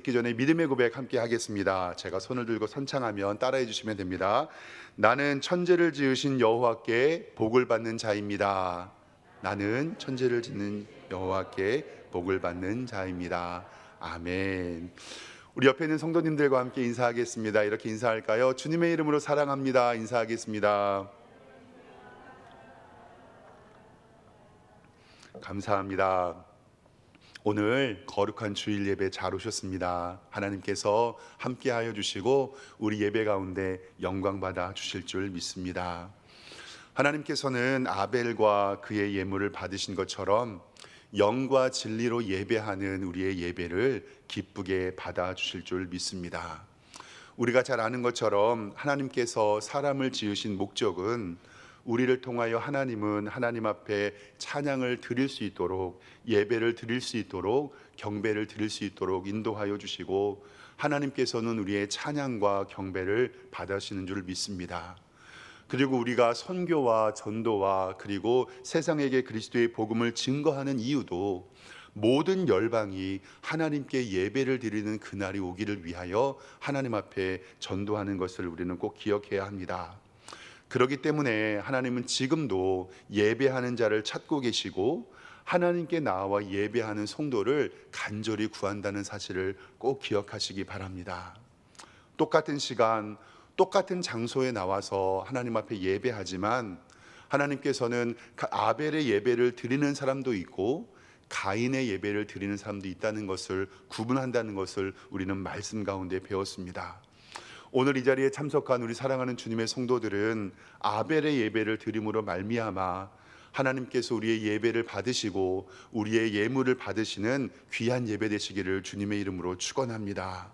듣기 전에 믿음의 고백 함께 하겠습니다. 제가 손을 들고 선창하면 따라해 주시면 됩니다. 나는 천지를 지으신 여호와께 복을 받는 자입니다. 나는 천지를 짓는 여호와께 복을 받는 자입니다. 아멘. 우리 옆에 있는 성도님들과 함께 인사하겠습니다. 이렇게 인사할까요? 주님의 이름으로 사랑합니다. 인사하겠습니다. 감사합니다. 오늘 거룩한 주일 예배 잘 오셨습니다. 하나님께서 함께하여 주시고 우리 예배 가운데 영광 받아 주실 줄 믿습니다. 하나님께서는 아벨과 그의 예물을 받으신 것처럼 영과 진리로 예배하는 우리의 예배를 기쁘게 받아 주실 줄 믿습니다. 우리가 잘 아는 것처럼 하나님께서 사람을 지으신 목적은 우리를 통하여 하나님은 하나님 앞에 찬양을 드릴 수 있도록, 예배를 드릴 수 있도록, 경배를 드릴 수 있도록 인도하여 주시고, 하나님께서는 우리의 찬양과 경배를 받으시는 줄 믿습니다. 그리고 우리가 선교와 전도와 그리고 세상에게 그리스도의 복음을 증거하는 이유도 모든 열방이 하나님께 예배를 드리는 그날이 오기를 위하여 하나님 앞에 전도하는 것을 우리는 꼭 기억해야 합니다. 그렇기 때문에 하나님은 지금도 예배하는 자를 찾고 계시고 하나님께 나와 예배하는 성도를 간절히 구한다는 사실을 꼭 기억하시기 바랍니다. 똑같은 시간, 똑같은 장소에 나와서 하나님 앞에 예배하지만 하나님께서는 아벨의 예배를 드리는 사람도 있고 가인의 예배를 드리는 사람도 있다는 것을 구분한다는 것을 우리는 말씀 가운데 배웠습니다. 오늘 이 자리에 참석한 우리 사랑하는 주님의 성도들은 아벨의 예배를 드림으로 말미암아 하나님께서 우리의 예배를 받으시고 우리의 예물을 받으시는 귀한 예배 되시기를 주님의 이름으로 축원합니다.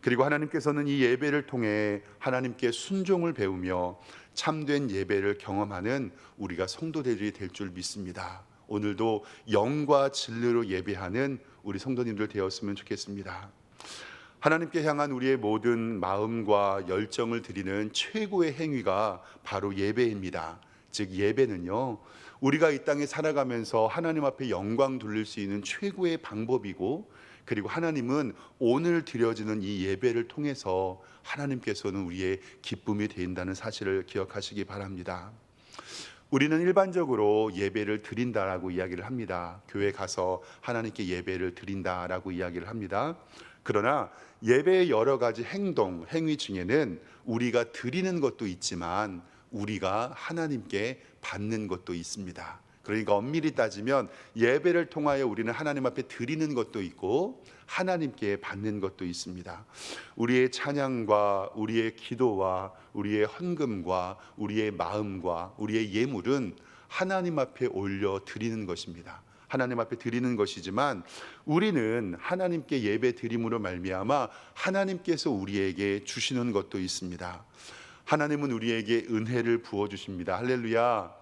그리고 하나님께서는 이 예배를 통해 하나님께 순종을 배우며 참된 예배를 경험하는 우리가 성도들이 될 줄 믿습니다. 오늘도 영과 진리로 예배하는 우리 성도님들 되었으면 좋겠습니다. 하나님께 향한 우리의 모든 마음과 열정을 드리는 최고의 행위가 바로 예배입니다. 즉 예배는요, 우리가 이 땅에 살아가면서 하나님 앞에 영광 돌릴 수 있는 최고의 방법이고, 그리고 하나님은 오늘 드려지는 이 예배를 통해서 하나님께서는 우리의 기쁨이 된다는 사실을 기억하시기 바랍니다. 우리는 일반적으로 예배를 드린다라고 이야기를 합니다. 교회 가서 하나님께 예배를 드린다라고 이야기를 합니다. 그러나 예배의 여러 가지 행동, 행위 중에는 우리가 드리는 것도 있지만 우리가 하나님께 받는 것도 있습니다. 그러니까 엄밀히 따지면 예배를 통하여 우리는 하나님 앞에 드리는 것도 있고 하나님께 받는 것도 있습니다. 우리의 찬양과 우리의 기도와 우리의 헌금과 우리의 마음과 우리의 예물은 하나님 앞에 올려 드리는 것입니다. 하나님 앞에 드리는 것이지만 우리는 하나님께 예배 드림으로 말미암아 하나님께서 우리에게 주시는 것도 있습니다. 하나님은 우리에게 은혜를 부어 주십니다. 할렐루야.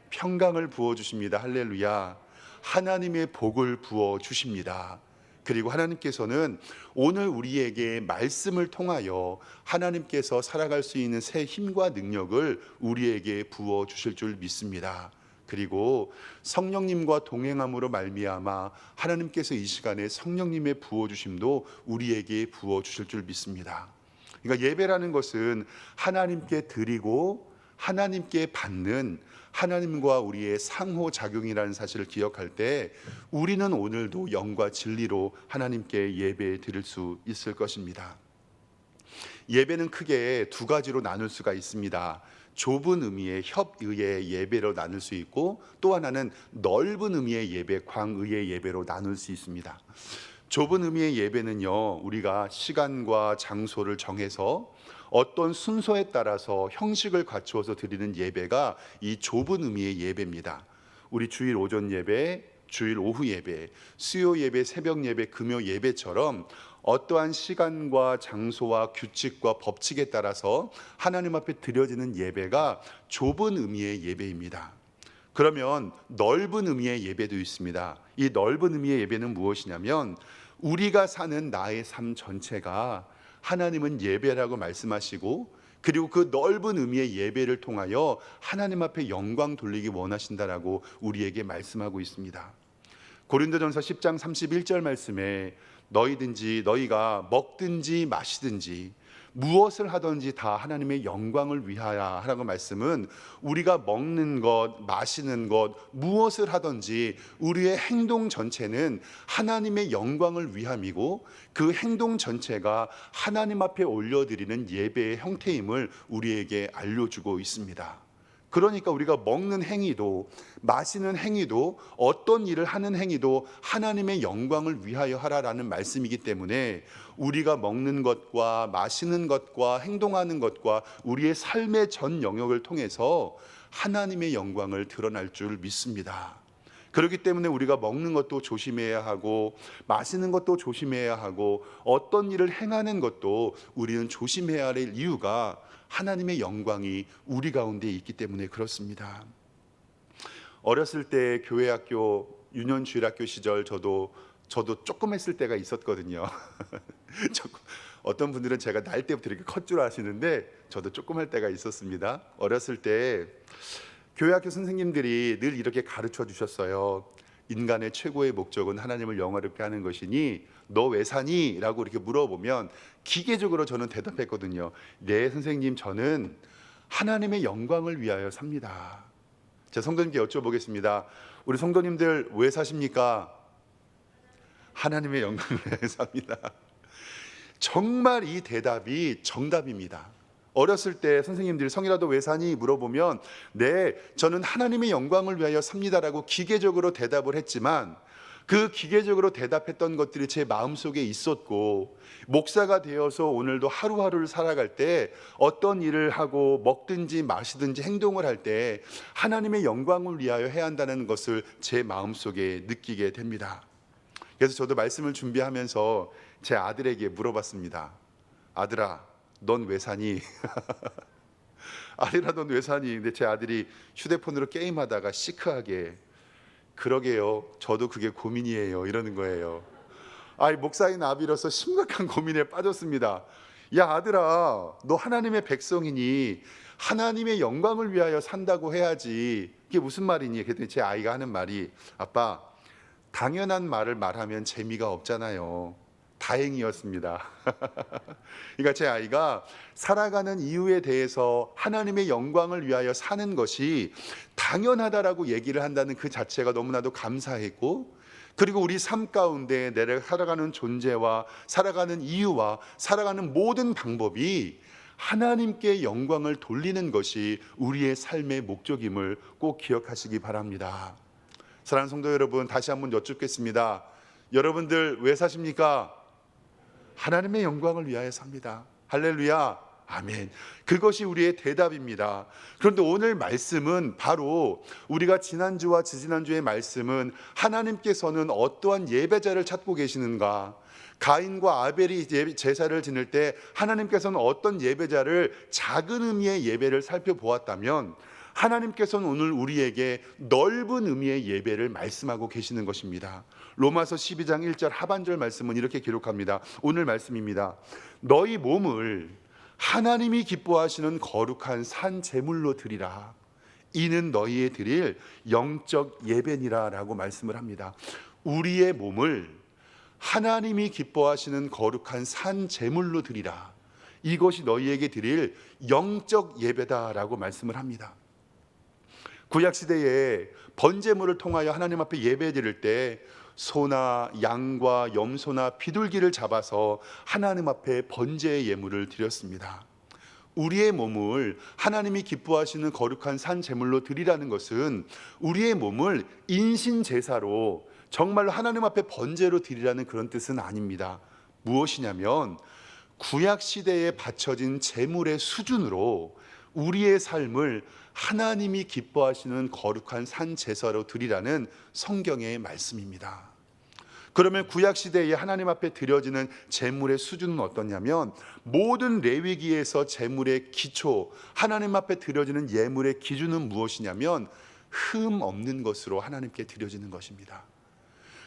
평강을 부어 주십니다. 할렐루야. 하나님의 복을 부어 주십니다. 그리고 하나님께서는 오늘 우리에게 말씀을 통하여 하나님께서 살아갈 수 있는 새 힘과 능력을 우리에게 부어 주실 줄 믿습니다. 그리고 성령님과 동행함으로 말미암아 하나님께서 이 시간에 성령님의 부어주심도 우리에게 부어주실 줄 믿습니다. 그러니까 예배라는 것은 하나님께 드리고 하나님께 받는 하나님과 우리의 상호작용이라는 사실을 기억할 때 우리는 오늘도 영과 진리로 하나님께 예배 드릴 수 있을 것입니다. 예배는 크게 두 가지로 나눌 수가 있습니다. 좁은 의미의 협의의 예배로 나눌 수 있고 또 하나는 넓은 의미의 예배, 광의의 예배로 나눌 수 있습니다. 좁은 의미의 예배는요, 우리가 시간과 장소를 정해서 어떤 순서에 따라서 형식을 갖추어서 드리는 예배가 이 좁은 의미의 예배입니다. 우리 주일 오전 예배, 주일 오후 예배, 수요 예배, 새벽 예배, 금요 예배처럼 어떠한 시간과 장소와 규칙과 법칙에 따라서 하나님 앞에 드려지는 예배가 좁은 의미의 예배입니다. 그러면 넓은 의미의 예배도 있습니다. 이 넓은 의미의 예배는 무엇이냐면 우리가 사는 나의 삶 전체가 하나님은 예배라고 말씀하시고 그리고 그 넓은 의미의 예배를 통하여 하나님 앞에 영광 돌리기 원하신다라고 우리에게 말씀하고 있습니다. 고린도전서 10장 31절 말씀에 너희가 먹든지 마시든지 무엇을 하든지 다 하나님의 영광을 위하여 하라고 말씀은 우리가 먹는 것, 마시는 것, 무엇을 하든지 우리의 행동 전체는 하나님의 영광을 위함이고 그 행동 전체가 하나님 앞에 올려드리는 예배의 형태임을 우리에게 알려주고 있습니다. 그러니까 우리가 먹는 행위도 마시는 행위도 어떤 일을 하는 행위도 하나님의 영광을 위하여 하라라는 말씀이기 때문에 우리가 먹는 것과 마시는 것과 행동하는 것과 우리의 삶의 전 영역을 통해서 하나님의 영광을 드러날 줄 믿습니다. 그렇기 때문에 우리가 먹는 것도 조심해야 하고 마시는 것도 조심해야 하고 어떤 일을 행하는 것도 우리는 조심해야 할 이유가 하나님의 영광이 우리 가운데 있기 때문에 그렇습니다. 어렸을 때 교회 학교 유년주일학교 시절 저도 조금 했을 때가 있었거든요. 어떤 분들은 제가 날 때부터 이렇게 컸 줄 아시는데 저도 조금 할 때가 있었습니다. 어렸을 때 교회 학교 선생님들이 늘 이렇게 가르쳐 주셨어요. 인간의 최고의 목적은 하나님을 영화롭게 하는 것이니 너 왜 사니? 라고 이렇게 물어보면 기계적으로 저는 대답했거든요. 네 선생님, 저는 하나님의 영광을 위하여 삽니다. 제가 성도님께 여쭤보겠습니다. 우리 성도님들 왜 사십니까? 하나님의 영광을 위하여 삽니다. 정말 이 대답이 정답입니다. 어렸을 때 선생님들이 성이라도 왜 사니? 물어보면 네, 저는 하나님의 영광을 위하여 삽니다라고 기계적으로 대답을 했지만 그 기계적으로 대답했던 것들이 제 마음속에 있었고 목사가 되어서 오늘도 하루하루를 살아갈 때 어떤 일을 하고 먹든지 마시든지 행동을 할 때 하나님의 영광을 위하여 해야 한다는 것을 제 마음속에 느끼게 됩니다. 그래서 저도 말씀을 준비하면서 제 아들에게 물어봤습니다. 아들아, 넌 왜 사니? 아들아, 넌 왜 사니? 근데 제 아들이 휴대폰으로 게임하다가 시크하게 그러게요, 저도 그게 고민이에요 이러는 거예요. 목사인 아비로서 심각한 고민에 빠졌습니다. 야 아들아, 너 하나님의 백성이니 하나님의 영광을 위하여 산다고 해야지. 이게 무슨 말이니? 그랬더니 제 아이가 하는 말이 아빠, 당연한 말을 말하면 재미가 없잖아요. 다행이었습니다. 그러니까 제 아이가 살아가는 이유에 대해서 하나님의 영광을 위하여 사는 것이 당연하다라고 얘기를 한다는 그 자체가 너무나도 감사했고, 그리고 우리 삶 가운데 내가 살아가는 존재와 살아가는 이유와 살아가는 모든 방법이 하나님께 영광을 돌리는 것이 우리의 삶의 목적임을 꼭 기억하시기 바랍니다. 사랑하는 성도 여러분, 다시 한번 여쭙겠습니다. 여러분들 왜 사십니까? 하나님의 영광을 위하여 삽니다. 할렐루야, 아멘. 그것이 우리의 대답입니다. 그런데 오늘 말씀은 바로 우리가 지난주와 지지난주의 말씀은 하나님께서는 어떠한 예배자를 찾고 계시는가, 가인과 아벨이 제사를 지낼 때 하나님께서는 어떤 예배자를, 작은 의미의 예배를 살펴보았다면 하나님께서는 오늘 우리에게 넓은 의미의 예배를 말씀하고 계시는 것입니다. 로마서 12장 1절 하반절 말씀은 이렇게 기록합니다. 오늘 말씀입니다. 너희 몸을 하나님이 기뻐하시는 거룩한 산 제물로 드리라. 이는 너희의 드릴 영적 예배니라 라고 말씀을 합니다. 우리의 몸을 하나님이 기뻐하시는 거룩한 산 제물로 드리라. 이것이 너희에게 드릴 영적 예배다라고 말씀을 합니다. 구약시대에 번제물을 통하여 하나님 앞에 예배 드릴 때 소나 양과 염소나 비둘기를 잡아서 하나님 앞에 번제의 예물을 드렸습니다. 우리의 몸을 하나님이 기뻐하시는 거룩한 산 제물로 드리라는 것은 우리의 몸을 인신제사로 정말로 하나님 앞에 번제로 드리라는 그런 뜻은 아닙니다. 무엇이냐면 구약시대에 바쳐진 제물의 수준으로 우리의 삶을 하나님이 기뻐하시는 거룩한 산 제사로 드리라는 성경의 말씀입니다. 그러면 구약시대에 하나님 앞에 드려지는 제물의 수준은 어떠냐면 모든 레위기에서 제물의 기초, 하나님 앞에 드려지는 예물의 기준은 무엇이냐면 흠 없는 것으로 하나님께 드려지는 것입니다.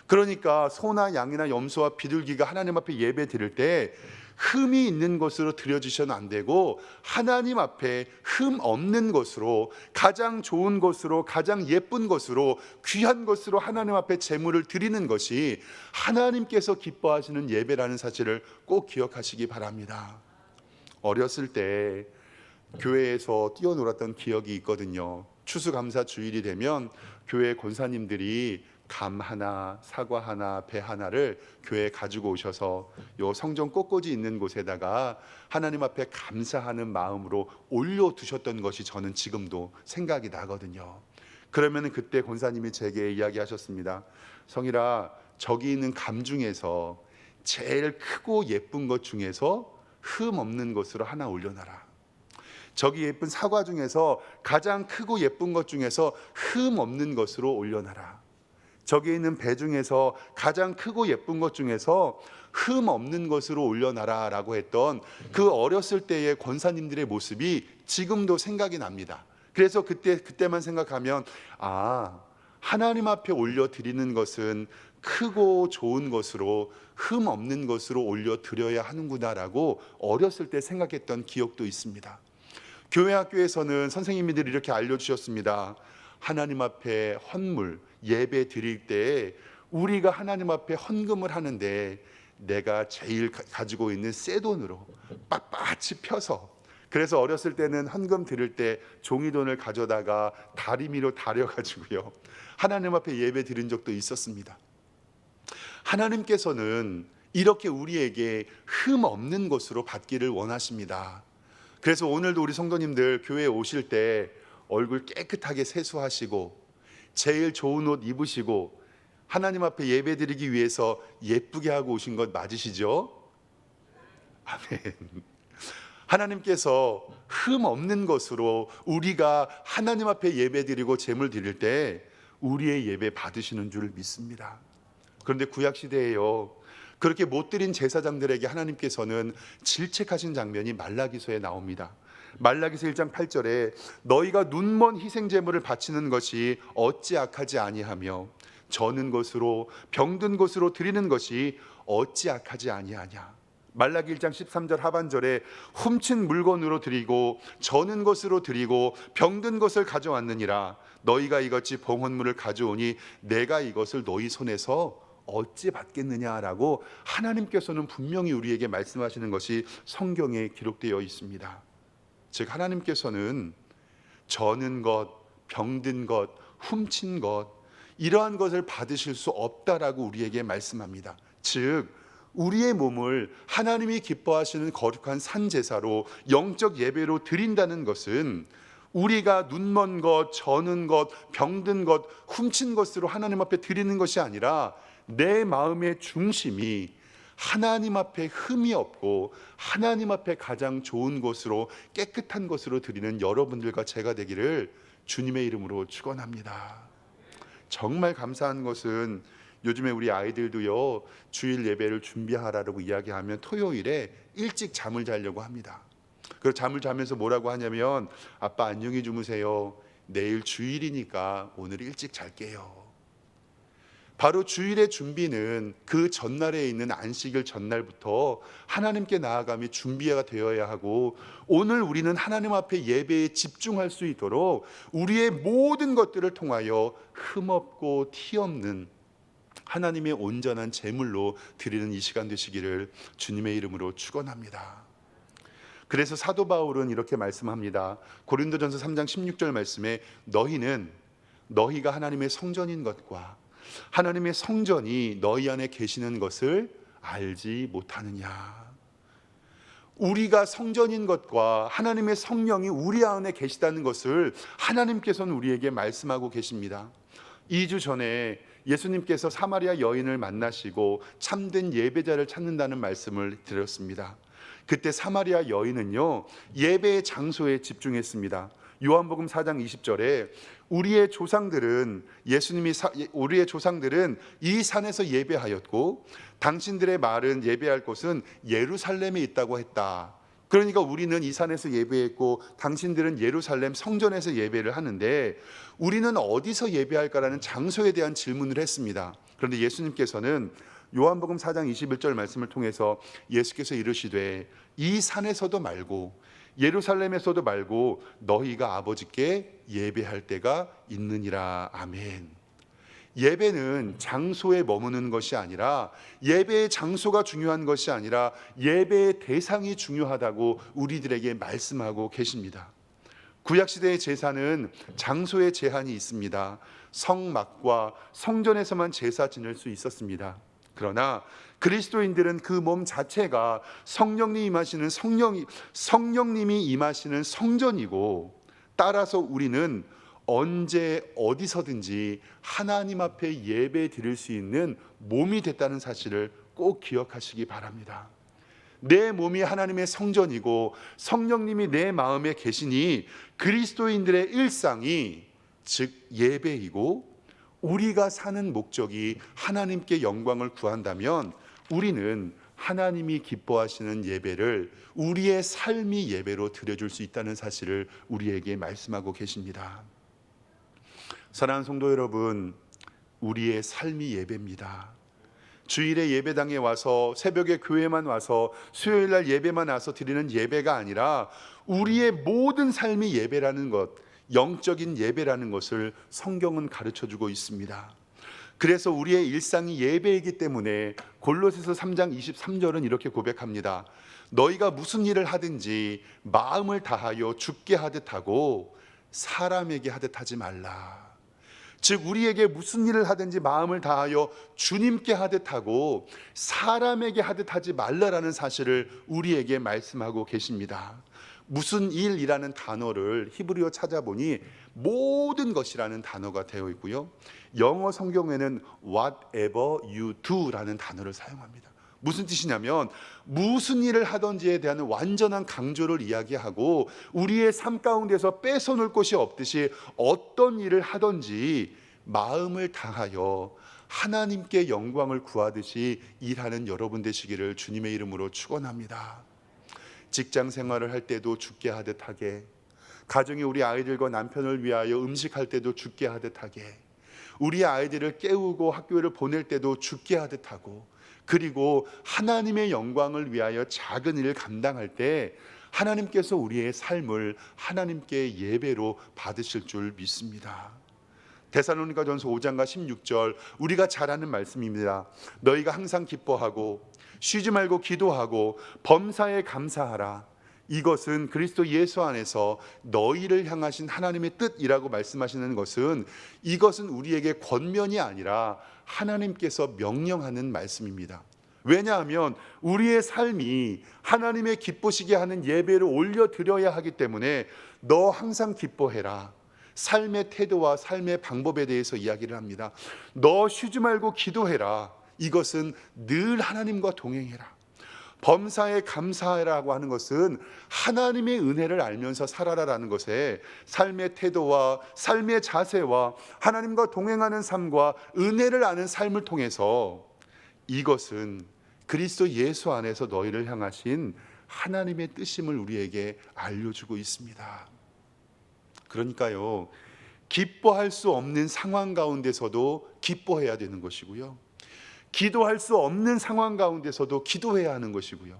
그러니까 소나 양이나 염소와 비둘기가 하나님 앞에 예배 드릴 때 흠이 있는 것으로 드려지셔는 안 되고, 하나님 앞에 흠 없는 것으로, 가장 좋은 것으로, 가장 예쁜 것으로, 귀한 것으로 하나님 앞에 제물을 드리는 것이 하나님께서 기뻐하시는 예배라는 사실을 꼭 기억하시기 바랍니다. 어렸을 때 교회에서 뛰어놀았던 기억이 있거든요. 추수감사 주일이 되면 교회 권사님들이 감 하나, 사과 하나, 배 하나를 교회에 가지고 오셔서 요 성전 꽃꽂이 있는 곳에다가 하나님 앞에 감사하는 마음으로 올려두셨던 것이 저는 지금도 생각이 나거든요. 그러면 그때 권사님이 제게 이야기하셨습니다. 성일아, 저기 있는 감 중에서 제일 크고 예쁜 것 중에서 흠 없는 것으로 하나 올려놔라. 저기 예쁜 사과 중에서 가장 크고 예쁜 것 중에서 흠 없는 것으로 올려놔라. 저기 있는 배 중에서 가장 크고 예쁜 것 중에서 흠 없는 것으로 올려놔라 라고 했던 그 어렸을 때의 권사님들의 모습이 지금도 생각이 납니다. 그래서 그때만 생각하면, 하나님 앞에 올려드리는 것은 크고 좋은 것으로, 흠 없는 것으로 올려드려야 하는구나라고 어렸을 때 생각했던 기억도 있습니다. 교회 학교에서는 선생님들이 이렇게 알려주셨습니다. 하나님 앞에 헌물, 예배 드릴 때 우리가 하나님 앞에 헌금을 하는데 내가 제일 가지고 있는 새 돈으로 빳빳이 펴서, 그래서 어렸을 때는 헌금 드릴 때 종이돈을 가져다가 다리미로 다려가지고요, 하나님 앞에 예배 드린 적도 있었습니다. 하나님께서는 이렇게 우리에게 흠 없는 것으로 받기를 원하십니다. 그래서 오늘도 우리 성도님들 교회에 오실 때 얼굴 깨끗하게 세수하시고 제일 좋은 옷 입으시고 하나님 앞에 예배드리기 위해서 예쁘게 하고 오신 것 맞으시죠? 아멘. 하나님께서 흠 없는 것으로 우리가 하나님 앞에 예배드리고 제물 드릴 때 우리의 예배 받으시는 줄 믿습니다. 그런데 구약시대에요, 그렇게 못 드린 제사장들에게 하나님께서는 질책하신 장면이 말라기서에 나옵니다. 말라기서 1장 8절에 너희가 눈먼 희생제물을 바치는 것이 어찌 악하지 아니하며 저는 것으로 병든 것으로 드리는 것이 어찌 악하지 아니하냐. 말라기 1장 13절 하반절에 훔친 물건으로 드리고 저는 것으로 드리고 병든 것을 가져왔느니라. 너희가 이같이 봉헌물을 가져오니 내가 이것을 너희 손에서 어찌 받겠느냐라고 하나님께서는 분명히 우리에게 말씀하시는 것이 성경에 기록되어 있습니다. 즉 하나님께서는 저는 것, 병든 것, 훔친 것, 이러한 것을 받으실 수 없다라고 우리에게 말씀합니다. 즉 우리의 몸을 하나님이 기뻐하시는 거룩한 산제사로 영적 예배로 드린다는 것은 우리가 눈먼 것, 저는 것, 병든 것, 훔친 것으로 하나님 앞에 드리는 것이 아니라 내 마음의 중심이 하나님 앞에 흠이 없고 하나님 앞에 가장 좋은 것으로, 깨끗한 것으로 드리는 여러분들과 제가 되기를 주님의 이름으로 축원합니다. 정말 감사한 것은 요즘에 우리 아이들도요, 주일 예배를 준비하라고 이야기하면 토요일에 일찍 잠을 자려고 합니다. 그리고 잠을 자면서 뭐라고 하냐면, 아빠 안녕히 주무세요, 내일 주일이니까 오늘 일찍 잘게요. 바로 주일의 준비는 그 전날에 있는 안식일 전날부터 하나님께 나아감이 준비가 되어야 하고, 오늘 우리는 하나님 앞에 예배에 집중할 수 있도록 우리의 모든 것들을 통하여 흠없고 티없는 하나님의 온전한 제물로 드리는 이 시간 되시기를 주님의 이름으로 축원합니다. 그래서 사도 바울은 이렇게 말씀합니다. 고린도전서 3장 16절 말씀에 너희가 하나님의 성전인 것과 하나님의 성전이 너희 안에 계시는 것을 알지 못하느냐. 우리가 성전인 것과 하나님의 성령이 우리 안에 계시다는 것을 하나님께서는 우리에게 말씀하고 계십니다. 2주 전에 예수님께서 사마리아 여인을 만나시고 참된 예배자를 찾는다는 말씀을 드렸습니다. 그때 사마리아 여인은요, 예배의 장소에 집중했습니다. 요한복음 4장 20절에 우리의 조상들은 이 산에서 예배하였고 당신들의 말은 예배할 곳은 예루살렘에 있다고 했다. 그러니까 우리는 이 산에서 예배했고 당신들은 예루살렘 성전에서 예배를 하는데 우리는 어디서 예배할까라는 장소에 대한 질문을 했습니다. 그런데 예수님께서는 요한복음 4장 21절 말씀을 통해서 예수께서 이르시되 이 산에서도 말고 예루살렘에서도 말고 너희가 아버지께 예배할 때가 있느니라. 아멘. 예배는 장소에 머무는 것이 아니라, 예배의 장소가 중요한 것이 아니라 예배의 대상이 중요하다고 우리들에게 말씀하고 계십니다. 구약시대의 제사는 장소에 제한이 있습니다. 성막과 성전에서만 제사 지낼 수 있었습니다. 그러나 그리스도인들은 그 몸 자체가 성령님이 임하시는 성전이고, 따라서 우리는 언제 어디서든지 하나님 앞에 예배 드릴 수 있는 몸이 됐다는 사실을 꼭 기억하시기 바랍니다. 내 몸이 하나님의 성전이고 성령님이 내 마음에 계시니 그리스도인들의 일상이, 즉 예배이고, 우리가 사는 목적이 하나님께 영광을 구한다면 우리는 하나님이 기뻐하시는 예배를 우리의 삶이 예배로 드려줄 수 있다는 사실을 우리에게 말씀하고 계십니다. 사랑하는 성도 여러분, 우리의 삶이 예배입니다. 주일에 예배당에 와서, 새벽에 교회만 와서, 수요일날 예배만 와서 드리는 예배가 아니라 우리의 모든 삶이 예배라는 것, 영적인 예배라는 것을 성경은 가르쳐주고 있습니다. 그래서 우리의 일상이 예배이기 때문에 골로새서 3장 23절은 이렇게 고백합니다. 너희가 무슨 일을 하든지 마음을 다하여 주께 하듯 하고 사람에게 하듯 하지 말라. 즉 우리에게 무슨 일을 하든지 마음을 다하여 주님께 하듯 하고 사람에게 하듯 하지 말라라는 사실을 우리에게 말씀하고 계십니다. 무슨 일이라는 단어를 히브리어 찾아보니 모든 것이라는 단어가 되어 있고요, 영어 성경에는 whatever you do라는 단어를 사용합니다. 무슨 뜻이냐면 무슨 일을 하든지에 대한 완전한 강조를 이야기하고, 우리의 삶 가운데서 뺏어놓을 것이 없듯이 어떤 일을 하든지 마음을 다하여 하나님께 영광을 구하듯이 일하는 여러분 되시기를 주님의 이름으로 축원합니다. 직장 생활을 할 때도 주께 하듯 하게, 가정에 우리 아이들과 남편을 위하여 음식할 때도 주께 하듯 하게, 우리 아이들을 깨우고 학교를 보낼 때도 주께 하듯 하고, 그리고 하나님의 영광을 위하여 작은 일을 감당할 때 하나님께서 우리의 삶을 하나님께 예배로 받으실 줄 믿습니다. 데살로니가전서 5장과 16절 우리가 잘 아는 말씀입니다. 너희가 항상 기뻐하고 쉬지 말고 기도하고 범사에 감사하라. 이것은 그리스도 예수 안에서 너희를 향하신 하나님의 뜻이라고 말씀하시는 것은, 이것은 우리에게 권면이 아니라 하나님께서 명령하는 말씀입니다. 왜냐하면 우리의 삶이 하나님의 기쁘시게 하는 예배를 올려드려야 하기 때문에 너 항상 기뻐해라. 삶의 태도와 삶의 방법에 대해서 이야기를 합니다. 너 쉬지 말고 기도해라. 이것은 늘 하나님과 동행해라. 범사에 감사하라고 하는 것은 하나님의 은혜를 알면서 살아라라는 것에, 삶의 태도와 삶의 자세와 하나님과 동행하는 삶과 은혜를 아는 삶을 통해서, 이것은 그리스도 예수 안에서 너희를 향하신 하나님의 뜻임을 우리에게 알려주고 있습니다. 그러니까요, 기뻐할 수 없는 상황 가운데서도 기뻐해야 되는 것이고요, 기도할 수 없는 상황 가운데서도 기도해야 하는 것이고요,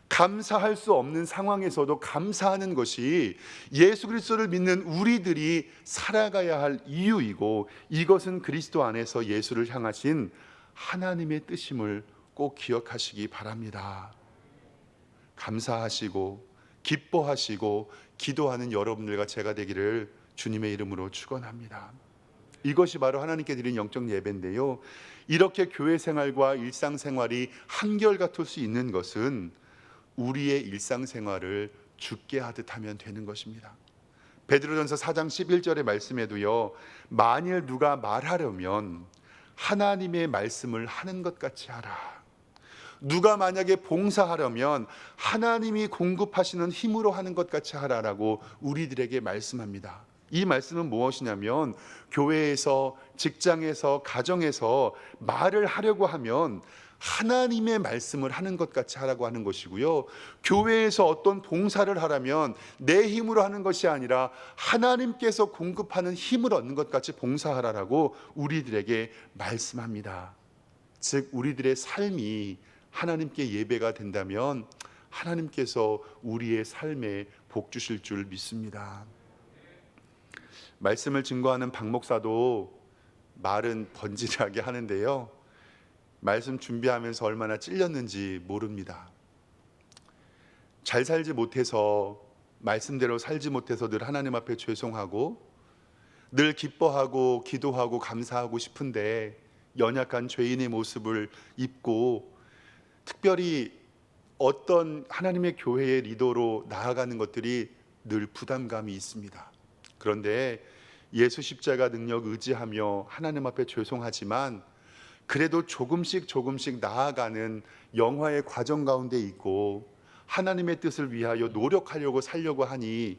감사할 수 없는 상황에서도 감사하는 것이 예수 그리스도를 믿는 우리들이 살아가야 할 이유이고, 이것은 그리스도 안에서 예수를 향하신 하나님의 뜻임을 꼭 기억하시기 바랍니다. 감사하시고 기뻐하시고 기도하는 여러분들과 제가 되기를 주님의 이름으로 축원합니다. 이것이 바로 하나님께 드린 영적 예배인데요, 이렇게 교회 생활과 일상생활이 한결같을 수 있는 것은 우리의 일상생활을 주께 하듯 하면 되는 것입니다. 베드로전서 4장 11절의 말씀에도요, 만일 누가 말하려면 하나님의 말씀을 하는 것 같이 하라. 누가 만약에 봉사하려면 하나님이 공급하시는 힘으로 하는 것 같이 하라라고 우리들에게 말씀합니다. 이 말씀은 무엇이냐면, 교회에서, 직장에서, 가정에서 말을 하려고 하면 하나님의 말씀을 하는 것 같이 하라고 하는 것이고요. 교회에서 어떤 봉사를 하려면 내 힘으로 하는 것이 아니라 하나님께서 공급하는 힘을 얻는 것 같이 봉사하라고 우리들에게 말씀합니다. 즉 우리들의 삶이 하나님께 예배가 된다면 하나님께서 우리의 삶에 복 주실 줄 믿습니다. 말씀을 증거하는 박 목사도 말은 번지르하게 하는데요, 말씀 준비하면서 얼마나 찔렸는지 모릅니다. 잘 살지 못해서, 말씀대로 살지 못해서 늘 하나님 앞에 죄송하고 늘 기뻐하고 기도하고 감사하고 싶은데 연약한 죄인의 모습을 입고 특별히 어떤 하나님의 교회의 리더로 나아가는 것들이 늘 부담감이 있습니다. 그런데 예수 십자가 능력 의지하며 하나님 앞에 죄송하지만 그래도 조금씩 나아가는 영화의 과정 가운데 있고 하나님의 뜻을 위하여 노력하려고 살려고 하니,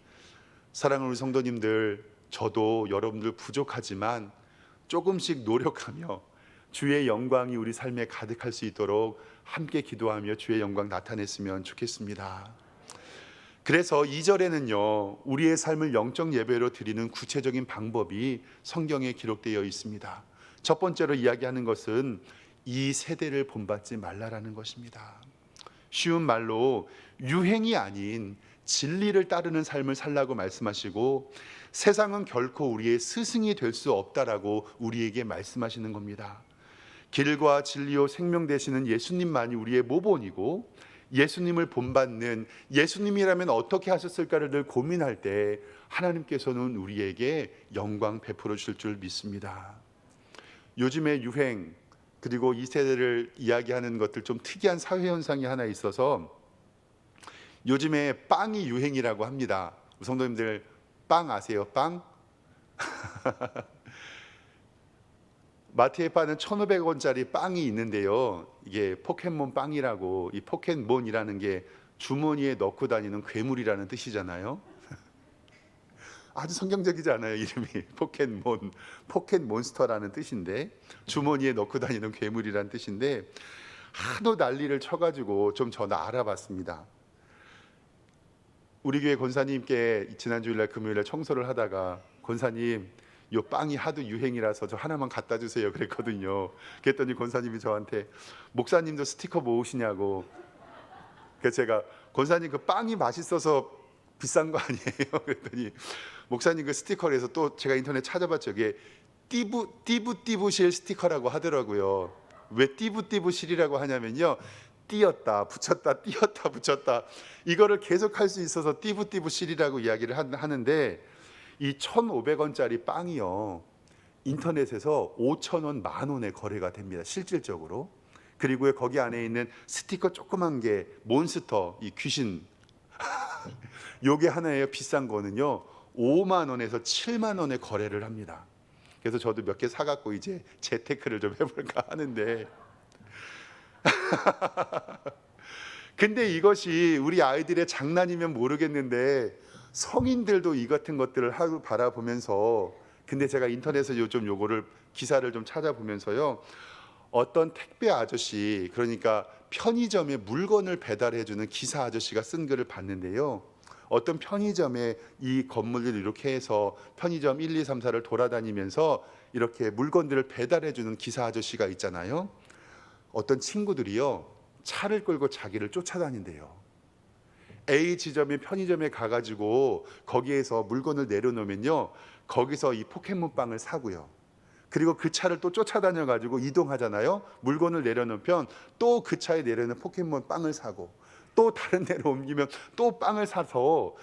사랑하는 성도님들, 저도 여러분들 부족하지만 조금씩 노력하며 주의 영광이 우리 삶에 가득할 수 있도록 함께 기도하며 주의 영광 나타냈으면 좋겠습니다. 그래서 2절에는요, 우리의 삶을 영적 예배로 드리는 구체적인 방법이 성경에 기록되어 있습니다. 첫 번째로 이야기하는 것은 이 세대를 본받지 말라라는 것입니다. 쉬운 말로 유행이 아닌 진리를 따르는 삶을 살라고 말씀하시고, 세상은 결코 우리의 스승이 될 수 없다라고 우리에게 말씀하시는 겁니다. 길과 진리요 생명 되시는 예수님만이 우리의 모본이고, 예수님을 본받는, 예수님이라면 어떻게 하셨을까를 늘 고민할 때 하나님께서는 우리에게 영광 베풀어 주실 줄 믿습니다. 요즘의 유행, 그리고 이 세대를 이야기하는 것들 좀 특이한 사회 현상이 하나 있어서 요즘에 빵이 유행이라고 합니다. 성도님들 빵 아세요? 빵? 마트에 파는 1,500원짜리 빵이 있는데요, 이게 포켓몬 빵이라고, 이 포켓몬이라는 게 주머니에 넣고 다니는 괴물이라는 뜻이잖아요. 아주 성경적이지 않아요? 이름이 포켓몬스터라는 뜻인데, 주머니에 넣고 다니는 괴물이라는 뜻인데, 하도 난리를 쳐가지고 좀 저는 알아봤습니다. 우리 교회 권사님께 지난 주일날 금요일에 청소를 하다가, 권사님 요 빵이 하도 유행이라서 저 하나만 갖다 주세요 그랬거든요. 그랬더니 권사님이 저한테 목사님도 스티커 모으시냐고. 그래서 제가 권사님 그 빵이 맛있어서 비싼 거 아니에요? 그랬더니 목사님 그 스티커를 해서 또 제가 인터넷 찾아봤죠. 이게 띠부실 스티커라고 하더라고요. 왜 띠부실이라고 하냐면요, 띄었다 붙였다 띄었다 붙였다 이거를 계속 할 수 있어서 띠부실이라고 이야기를 하는데, 이 1,500원짜리 빵이요, 인터넷에서 5,000원, 10,000원에 거래가 됩니다, 실질적으로. 그리고 거기 안에 있는 스티커 조그만 게 몬스터, 이 귀신 요게 하나예요. 비싼 거는요 5만 원에서 7만 원에 거래를 합니다. 그래서 저도 몇 개 사갖고 이제 재테크를 좀 해볼까 하는데 근데 이것이 우리 아이들의 장난이면 모르겠는데 성인들도 이 같은 것들을 하고 바라보면서, 근데 제가 인터넷에서 좀 요거를 기사를 좀 찾아보면서요, 어떤 택배 아저씨, 그러니까 편의점에 물건을 배달해주는 기사 아저씨가 쓴 글을 봤는데요, 어떤 편의점에 이 건물을 이렇게 해서 편의점 1, 2, 3, 4를 돌아다니면서 이렇게 물건들을 배달해주는 기사 아저씨가 있잖아요. 어떤 친구들이요, 차를 끌고 자기를 쫓아다닌대요. A 지점의 편의점에 가가지고 거기에서 물건을 내려놓으면요, 거기서 이 포켓몬빵을 사고요. 그리고 그 차를 또 쫓아다녀가지고 이동하잖아요. 물건을 내려놓으면 또 그 차에 내려놓은 포켓몬빵을 사고, 또 다른 데로 옮기면 또 빵을 사서,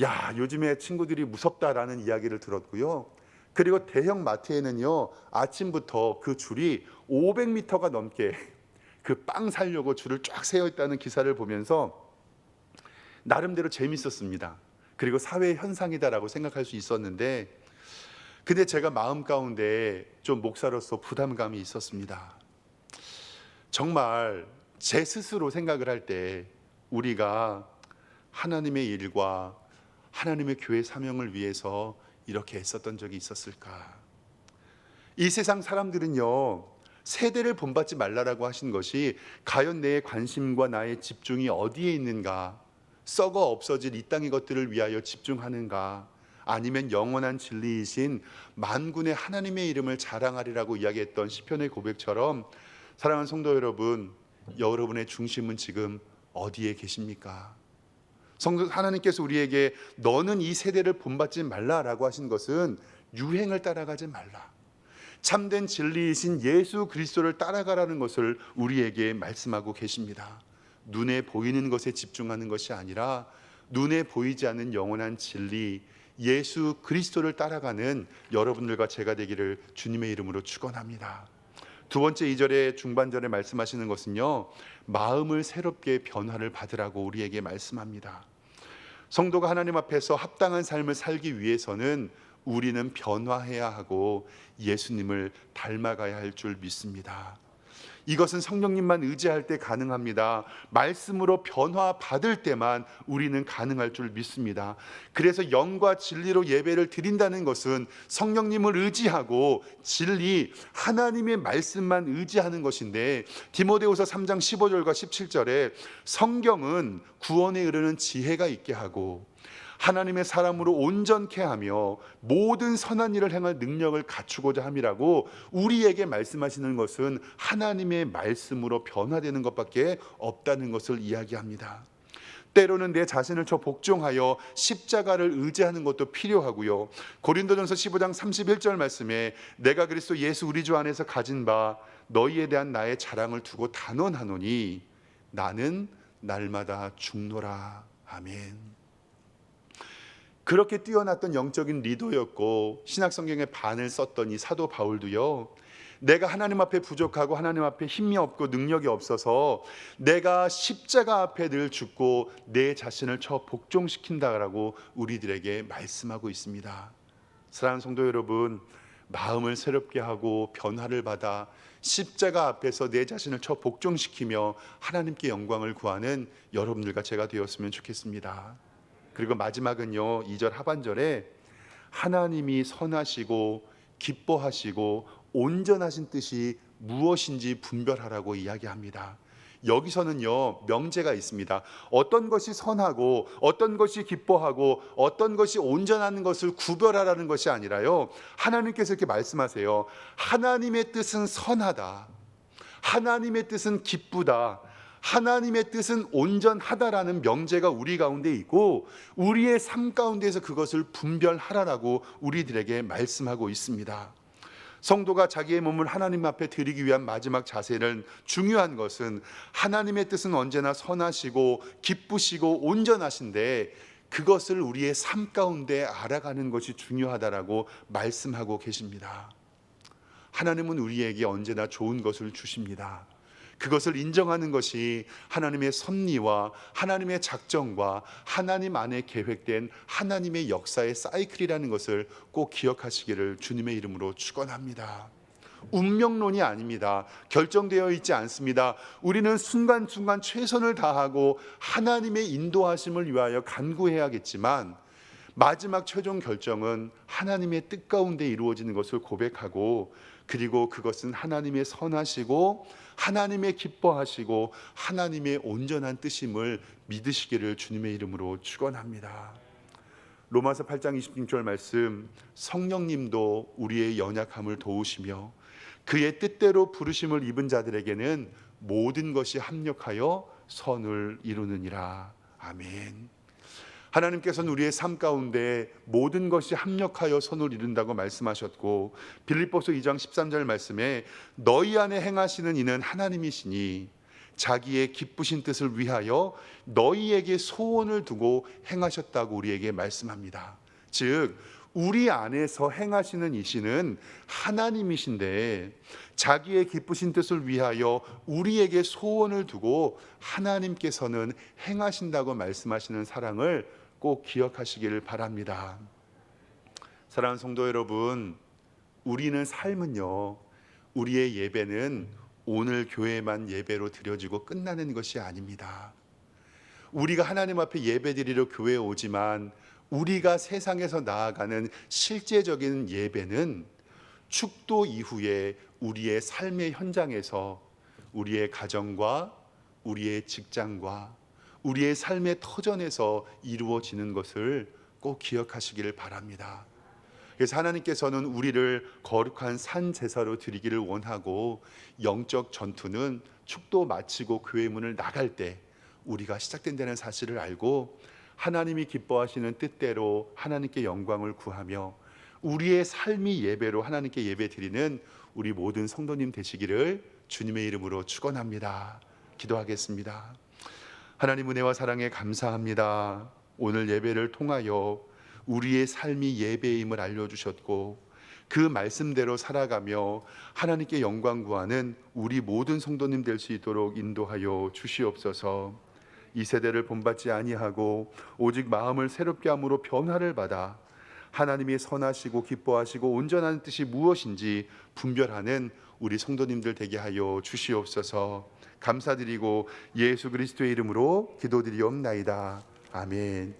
야, 요즘에 친구들이 무섭다라는 이야기를 들었고요. 그리고 대형 마트에는요, 아침부터 그 줄이 500m가 넘게 그 빵 사려고 줄을 쫙 세워 있다는 기사를 보면서 나름대로 재밌었습니다. 그리고 사회 현상이다라고 생각할 수 있었는데, 근데 제가 마음 가운데 좀 목사로서 부담감이 있었습니다. 정말 제 스스로 생각을 할 때 우리가 하나님의 일과 하나님의 교회 사명을 위해서 이렇게 애썼던 적이 있었을까? 이 세상 사람들은요, 세대를 본받지 말라라고 하신 것이 과연 내 관심과 나의 집중이 어디에 있는가? 썩어 없어질 이 땅의 것들을 위하여 집중하는가? 아니면 영원한 진리이신 만군의 하나님의 이름을 자랑하리라고 이야기했던 시편의 고백처럼, 사랑하는 성도 여러분, 여러분의 중심은 지금 어디에 계십니까? 성도 하나님께서 우리에게 너는 이 세대를 본받지 말라라고 하신 것은 유행을 따라가지 말라, 참된 진리이신 예수 그리스도를 따라가라는 것을 우리에게 말씀하고 계십니다. 눈에 보이는 것에 집중하는 것이 아니라 눈에 보이지 않는 영원한 진리 예수 그리스도를 따라가는 여러분들과 제가 되기를 주님의 이름으로 축원합니다. 두 번째 2절의 중반절에 말씀하시는 것은요, 마음을 새롭게 변화를 받으라고 우리에게 말씀합니다. 성도가 하나님 앞에서 합당한 삶을 살기 위해서는 우리는 변화해야 하고 예수님을 닮아가야 할 줄 믿습니다. 이것은 성령님만 의지할 때 가능합니다. 말씀으로 변화받을 때만 우리는 가능할 줄 믿습니다. 그래서 영과 진리로 예배를 드린다는 것은 성령님을 의지하고 진리 하나님의 말씀만 의지하는 것인데, 디모데후서 3장 15절과 17절에 성경은 구원에 이르는 지혜가 있게 하고 하나님의 사람으로 온전케 하며 모든 선한 일을 행할 능력을 갖추고자 함이라고 우리에게 말씀하시는 것은 하나님의 말씀으로 변화되는 것밖에 없다는 것을 이야기합니다. 때로는 내 자신을 복종하여 십자가를 의지하는 것도 필요하고요. 고린도전서 15장 31절 말씀에 내가 그리스도 예수 우리 주 안에서 가진 바 너희에 대한 나의 자랑을 두고 단언하노니 나는 날마다 죽노라. 아멘. 그렇게 뛰어났던 영적인 리더였고 신약 성경의 반을 썼던 이 사도 바울도요, 내가 하나님 앞에 부족하고 하나님 앞에 힘이 없고 능력이 없어서 내가 십자가 앞에 늘 죽고 내 자신을 복종시킨다라고 우리들에게 말씀하고 있습니다. 사랑하는 성도 여러분, 마음을 새롭게 하고 변화를 받아 십자가 앞에서 내 자신을 복종시키며 하나님께 영광을 구하는 여러분들과 제가 되었으면 좋겠습니다. 그리고 마지막은요, 2절 하반절에 하나님이 선하시고 기뻐하시고 온전하신 뜻이 무엇인지 분별하라고 이야기합니다. 여기서는요, 명제가 있습니다. 어떤 것이 선하고 어떤 것이 기뻐하고 어떤 것이 온전한 것을 구별하라는 것이 아니라요, 하나님께서 이렇게 말씀하세요. 하나님의 뜻은 선하다, 하나님의 뜻은 기쁘다, 하나님의 뜻은 온전하다라는 명제가 우리 가운데 있고 우리의 삶 가운데에서 그것을 분별하라라고 우리들에게 말씀하고 있습니다. 성도가 자기의 몸을 하나님 앞에 드리기 위한 마지막 자세는, 중요한 것은 하나님의 뜻은 언제나 선하시고 기쁘시고 온전하신데 그것을 우리의 삶 가운데 알아가는 것이 중요하다라고 말씀하고 계십니다. 하나님은 우리에게 언제나 좋은 것을 주십니다. 그것을 인정하는 것이 하나님의 섭리와 하나님의 작정과 하나님 안에 계획된 하나님의 역사의 사이클이라는 것을 꼭 기억하시기를 주님의 이름으로 축원합니다. 운명론이 아닙니다. 결정되어 있지 않습니다. 우리는 순간순간 최선을 다하고 하나님의 인도하심을 위하여 간구해야겠지만 마지막 최종 결정은 하나님의 뜻 가운데 이루어지는 것을 고백하고, 그리고 그것은 하나님의 선하시고 하나님의 기뻐하시고 하나님의 온전한 뜻임을 믿으시기를 주님의 이름으로 축원합니다. 로마서 8장 26절 말씀, 성령님도 우리의 연약함을 도우시며 그의 뜻대로 부르심을 입은 자들에게는 모든 것이 합력하여 선을 이루느니라. 아멘. 하나님께서는 우리의 삶 가운데 모든 것이 합력하여 선을 이룬다고 말씀하셨고, 빌립보서 2장 13절 말씀에 너희 안에 행하시는 이는 하나님이시니 자기의 기쁘신 뜻을 위하여 너희에게 소원을 두고 행하셨다고 우리에게 말씀합니다. 즉 우리 안에서 행하시는 이시는 하나님이신데 자기의 기쁘신 뜻을 위하여 우리에게 소원을 두고 하나님께서는 행하신다고 말씀하시는 사랑을 꼭 기억하시기를 바랍니다. 사랑하는 성도 여러분, 우리는 삶은요, 우리의 예배는 오늘 교회만 예배로 드려지고 끝나는 것이 아닙니다. 우리가 하나님 앞에 예배드리러 교회에 오지만 우리가 세상에서 나아가는 실제적인 예배는 축도 이후에 우리의 삶의 현장에서 우리의 가정과 우리의 직장과 우리의 삶의 터전에서 이루어지는 것을 꼭 기억하시기를 바랍니다. 그래서 하나님께서는 우리를 거룩한 산 제사로 드리기를 원하고, 영적 전투는 축도 마치고 교회 문을 나갈 때 우리가 시작된다는 사실을 알고 하나님이 기뻐하시는 뜻대로 하나님께 영광을 구하며 우리의 삶이 예배로 하나님께 예배 드리는 우리 모든 성도님 되시기를 주님의 이름으로 축원합니다. 기도하겠습니다. 하나님 은혜와 사랑에 감사합니다. 오늘 예배를 통하여 우리의 삶이 예배임을 알려주셨고, 그 말씀대로 살아가며 하나님께 영광 구하는 우리 모든 성도님 될 수 있도록 인도하여 주시옵소서. 이 세대를 본받지 아니하고 오직 마음을 새롭게 함으로 변화를 받아 하나님이 선하시고 기뻐하시고 온전한 뜻이 무엇인지 분별하는 우리 성도님들 되게 하여 주시옵소서. 감사드리고 예수 그리스도의 이름으로 기도드리옵나이다. 아멘.